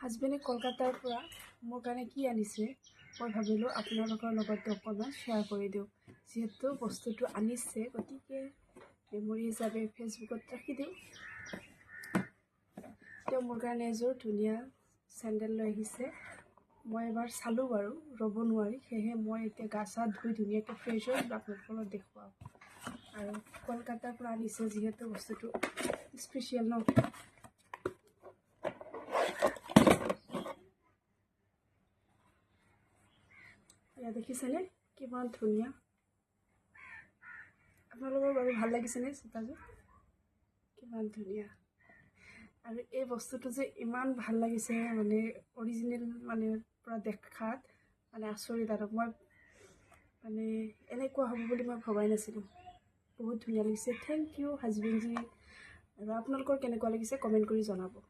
হাজবেণ্ডে কলকাতাৰ পৰা মোৰ কাৰণে কি আনিছে মই ভাবিলোঁ আপোনালোকৰ লগতে অকণমান শ্বেয়াৰ কৰি দিওঁ। যিহেতু বস্তুটো আনিছে গতিকে মেমৰি হিচাপে ফেচবুকত ৰাখি দিওঁ। তেওঁ মোৰ কাৰণে এযোৰ ধুনীয়া চেণ্ডেল লৈ আহিছে। মই এবাৰ চালোঁ বাৰু, ৰ'ব নোৱাৰি, সেয়েহে মই এতিয়া গা চা ধুই ধুনীয়াকৈ ফ্ৰেছ হৈ আপোনালোকক দেখুৱাওঁ। আৰু কলকাতাৰ পৰা আনিছে যিহেতু বস্তুটো স্পেচিয়েল ন। এয়া দেখিছেনে কিমান ধুনীয়া। আপোনালোকৰ বাৰু ভাল লাগিছেনে জোতাযোৰ? কিমান ধুনীয়া। আৰু এই বস্তুটো যে ইমান ভাল লাগিছে মানে অৰিজিনেল মানে পূৰা দেখাত মানে আচৰিত। আৰু মই মানে এনেকুৱা হ'ব বুলি মই ভবাই নাছিলোঁ। বহুত ধুনীয়া লাগিছে। থেংক ইউ হাজবেণ্ডজী। আৰু আপোনালোকৰ কেনেকুৱা লাগিছে কমেণ্ট কৰি জনাব।